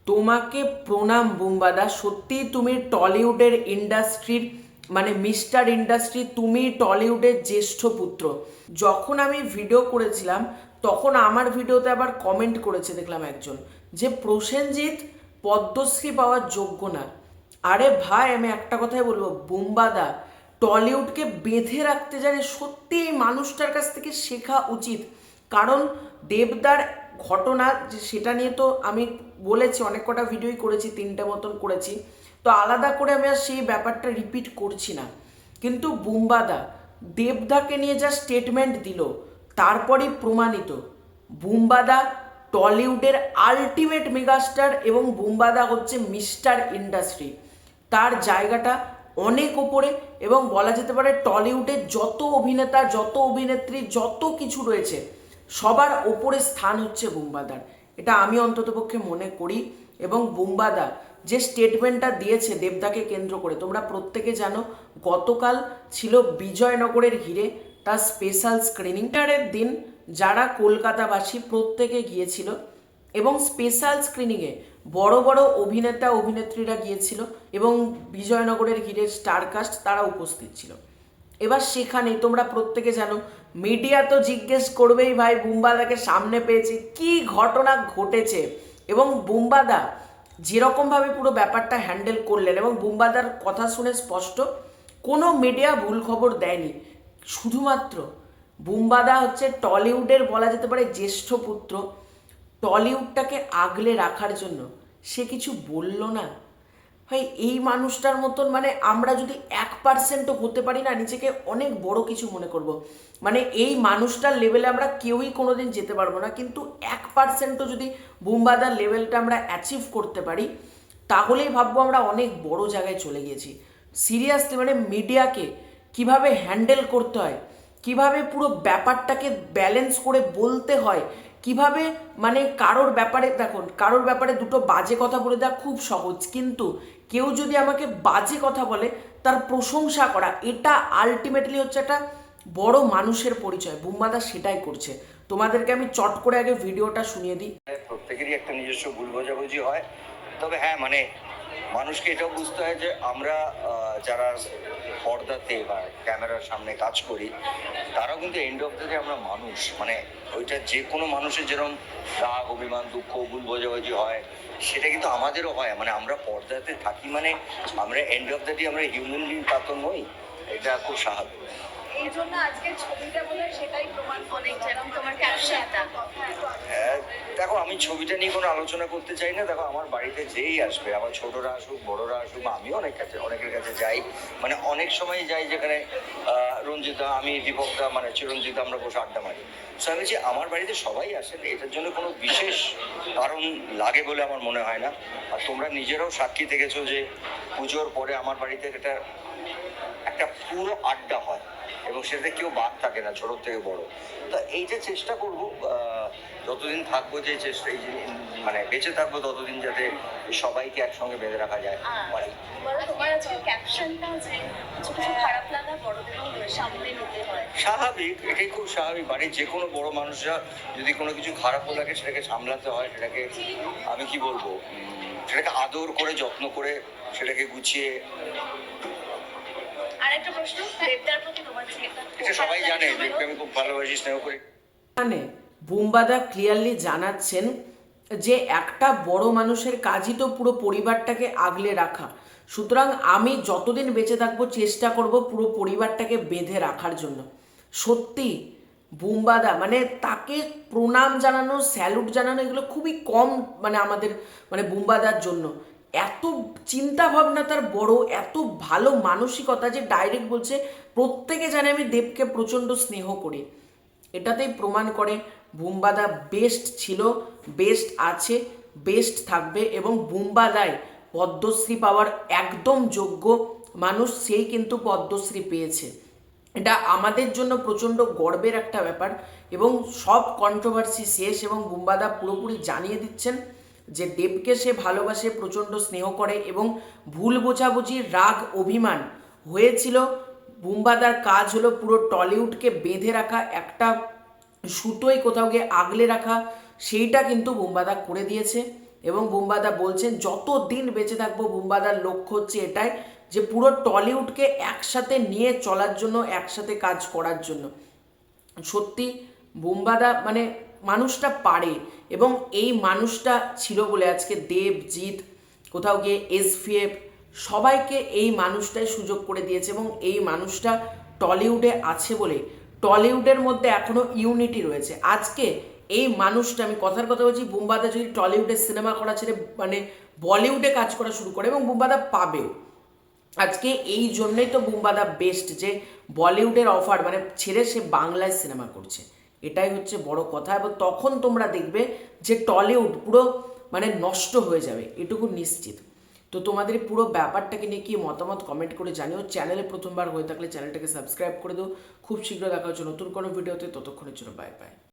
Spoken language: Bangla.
তোমাকে প্রণাম বুম্বাদা, সত্যি তুমি টলিউডের ইন্ডাস্ট্রির মানে মিস্টার ইন্ডাস্ট্রি, তুমি টলিউডের জ্যেষ্ঠ পুত্র। যখন আমি ভিডিও করেছিলাম তখন আমার ভিডিওতে আবার কমেন্ট করেছে দেখলাম একজন, যে প্রসেনজিৎ পদ্মশ্রী পাওয়ার যোগ্য না। আরে ভাই, আমি একটা কথাই বলবো, বুম্বাদা টলিউডকে বেঁধে রাখতে জানে। সত্যি এই মানুষটার কাছ থেকে শেখা উচিত। কারণ দেবদার ঘটনা যে সেটা নিয়ে তো আমি বলেছি, অনেক কটা ভিডিওই করেছি, 3টে মতন করেছি, তো আলাদা করে আমি আর সেই ব্যাপারটা রিপিট করছি না। কিন্তু বুম্বাদা দেবদাকে নিয়ে যা স্টেটমেন্ট দিল, তারপরেই প্রমাণিত বুম্বাদা টলিউডের আলটিমেট মেগাস্টার এবং বুম্বাদা হচ্ছে মিস্টার ইন্ডাস্ট্রি। তার জায়গাটা অনেক ওপরে, এবং বলা যেতে পারে টলিউডের যত অভিনেতা, যত অভিনেত্রী, যত কিছু রয়েছে সবার ওপরে স্থান হচ্ছে বুম্বাদার। এটা আমি অন্ততপক্ষে মনে করি। এবং বুম্বাদা যে স্টেটমেন্টটা দিয়েছে দেবদাকে কেন্দ্র করে, তোমরা প্রত্যেকে জানো গতকাল ছিল বিজয়নগরের হিরে তার স্পেশাল স্ক্রিনিংটারের দিন। যারা কলকাতাবাসী প্রত্যেকে গিয়েছিল এবং স্পেশাল স্ক্রিনিংয়ে বড় বড় অভিনেতা অভিনেত্রীরা গিয়েছিল এবং বিজয়নগরের হিরের স্টারকাস্ট তারা উপস্থিত ছিল। এবার সেখানে তোমরা প্রত্যেকে জানো, মিডিয়া তো জিজ্ঞেস করবেই ভাই বুম্বাদাকে সামনে পেয়েছে কি ঘটনা ঘটেছে, এবং বুম্বাদা যেরকমভাবে পুরো ব্যাপারটা হ্যান্ডেল করলেন, এবং বুম্বাদার কথা শুনে স্পষ্ট কোনো মিডিয়া ভুল খবর দেয়নি। শুধুমাত্র বুম্বাদা হচ্ছে টলিউডের বলা যেতে পারে জ্যেষ্ঠ পুত্র, টলিউডটাকে আগলে রাখার জন্য সে কিছু বলল না। ভাই এই মানুষটার মতন মানে আমরা যদি 1%ও হতে পারি না, নিজেকে অনেক বড় কিছু মনে করব। মানে এই মানুষটার লেভেলে আমরা কেউই কোনোদিন যেতে পারবো না, কিন্তু 1%ও যদি বুম্বাদার লেভেলটা আমরা অ্যাচিভ করতে পারি, তাহলেই ভাববো আমরা অনেক বড় জায়গায় চলে গিয়েছি। সিরিয়াসলি মানে মিডিয়াকে কিভাবে হ্যান্ডেল করতে হয়, কিভাবে পুরো ব্যাপারটাকে ব্যালেন্স করে বলতে হয়, কিভাবে মানে কারোর ব্যাপারে, দেখুন কারোর ব্যাপারে দুটো বাজে কথা বলে দেওয়া খুব সহজ, কিন্তু কেউ যদি আমাকে বাজে কথা বলে তার প্রশংসা করা, এটা আলটিমেটলি হচ্ছে একটা বড় মানুষের পরিচয়। বুম্বাদা সেটাই করছে। তোমাদেরকে আমি চট করে আগে ভিডিওটা শুনিয়ে দিই। প্রত্যেকেরই একটা নিজস্ব ভুল বোঝাবুঝি হয়, তবে হ্যাঁ মানে মানুষকে এটাও বুঝতে হয় যে আমরা যারা পর্দাতে বা ক্যামেরার সামনে কাজ করি, তারাও কিন্তু এন্ড অফ দ্য ডে আমরা মানুষ। মানে ওইটা যে কোনো মানুষের যেরকম রাগ, অভিমান, দুঃখ, ভুল বোঝাবুঝি হয়, সেটা কিন্তু আমাদেরও হয়। মানে আমরা পর্দাতে থাকি, মানে আমরা এন্ড অফ দ্য ডে আমরা হিউম্যান বিং, তা তো নই। এটা খুব স্বাভাবিক। এই জন্য আজকে ছবিটা বলে সেটাই প্রমাণ, অনেক যেরকম তোমার ক্যাপশনটা। হ্যাঁ দেখো, আমি ছবিটা নিয়ে কোনো আলোচনা করতে চাই না। দেখো আমার বাড়িতে যেই আসবে, আমার ছোটরা আসুক, বড়রা আসুক, বা আমিও অনেকের কাছে যাই, মানে অনেক সময় যাই যেখানে রঞ্জিতা, আমি, দীপকদা, মানে চিরঞ্জিত, আমরা বসে আড্ডা মারি। সো আমি যে আমার বাড়িতে সবাই আসেন, এটার জন্য কোনো বিশেষ কারণ লাগে বলে আমার মনে হয় না। আর তোমরা নিজেরাও সাক্ষী থেকেছো যে পুজোর পরে আমার বাড়িতে একটা পুরো আড্ডা হয়, এবং সেটাতে কেউ বাদ থাকে না, ছোট থেকে বড়। তো এইটা চেষ্টা করব যতদিন থাকবো, যে চেষ্টা এই মানে বেঁচে থাকবো ততদিন, যাতে সবাইকে একসঙ্গে বেঁধে রাখা যায়। তোমার আজকে ক্যাপশনটা যে কিছু কিছু খারাপ লাগা বড়দেরও সামনে নিতে হয়, স্বাভাবিক, এটাই খুব স্বাভাবিক। বাড়ির যে কোনো বড় মানুষরা যদি কোনো কিছু খারাপও লাগে সেটাকে সামলাতে হয়, সেটাকে আমি কি বলবো, সেটাকে আদর করে, যত্ন করে, সেটাকে গুছিয়ে। আরেকটা প্রশ্ন, দেবদার প্রতি তোমার এটা সবাই জানে, দেবকে আমি খুব ভালোবাসি, স্নেহ করি। মানে বুম্বাদা ক্লিয়ারলি জানাচ্ছেন যে একটা বড় মানুষের কাজই তো পুরো পরিবারটাকে আগলে রাখা। সুতরাং আমি যতদিন বেঁচে থাকবো চেষ্টা করব পুরো পরিবারটাকে বেঁধে রাখার জন্য। সত্যি বুম্বাদা মানে তাকে প্রণাম জানানো, স্যালুট জানানো, এগুলো খুবই কম মানে আমাদের মানে বুম্বাদার জন্য। এত চিন্তা ভাবনা তার বড়, এত ভালো মানসিকতা যে ডাইরেক্ট বলছে প্রত্যেকে জানে আমি দেবকে প্রচণ্ড স্নেহ করি। এটাতেই প্রমাণ করে বুম্বাদা বেস্ট ছিল, বেস্ট আছে, বেস্ট থাকবে, এবং বুম্বাদায় পদ্মশ্রী পাওয়ার একদম যোগ্য মানুষ, সেই কিন্তু পদ্মশ্রী পেয়েছে। এটা আমাদের জন্য প্রচণ্ড গর্বের একটা ব্যাপার, এবং সব কন্ট্রোভার্সি শেষ, এবং বুম্বাদা পুরোপুরি জানিয়ে দিচ্ছেন যে দেবকে সে ভালোবাসে, প্রচণ্ড স্নেহ করে, এবং ভুল বোঝাবুঝি, রাগ, অভিমান হয়েছিল। বুম্বাদার কাজ হলো পুরো টলিউডকে বেঁধে রাখা, একটা সুতোয় কোথাও গিয়ে আগলে রাখা, সেইটা কিন্তু বুম্বাদা করে দিয়েছে। এবং বুম্বাদা বলছেন যত দিন বেঁচে থাকবো বুম্বাদার লক্ষ্য হচ্ছে এটাই যে পুরো টলিউডকে একসাথে নিয়ে চলার জন্য, একসাথে কাজ করার জন্য। সত্যি বুম্বাদা মানে মানুষটা পারে, এবং এই মানুষটা ছিল বলে আজকে দেবজিৎ, কোথাও গিয়ে এসভিএফ, সবাইকে এই মানুষটাই সুযোগ করে দিয়েছে, এবং এই মানুষটা টলিউডে আছে বলে টলিউডের মধ্যে এখনো ইউনিটি রয়েছে। আজকে এই মানুষটা, আমি কথার কথা বলছি, বুম্বাদা যদি টলিউডে সিনেমা করা ছেড়ে মানে বলিউডে কাজ করা শুরু করে, এবং বুম্বাদা পাবেও, আজকে এই জন্যই তো বুম্বাদা বেস্ট যে বলিউডের অফার মানে ছেড়ে সে বাংলায় সিনেমা করছে, এটাই হচ্ছে বড় কথা। এবং তখন তোমরা দেখবে যে টলিউড পুরো মানে নষ্ট হয়ে যাবে, এটুকু নিশ্চিত। তো তোমাদের পুরো ব্যাপারটাকে নিয়ে কি মতামত কমেন্ট করে জানিও। চ্যানেলে প্রথমবার হয়ে থাকলে চ্যানেলটাকে সাবস্ক্রাইব করে দিও। খুব শীঘ্র দেখা হচ্ছে নতুন কোনো ভিডিওতে, ততক্ষণের জন্য বাই বাই।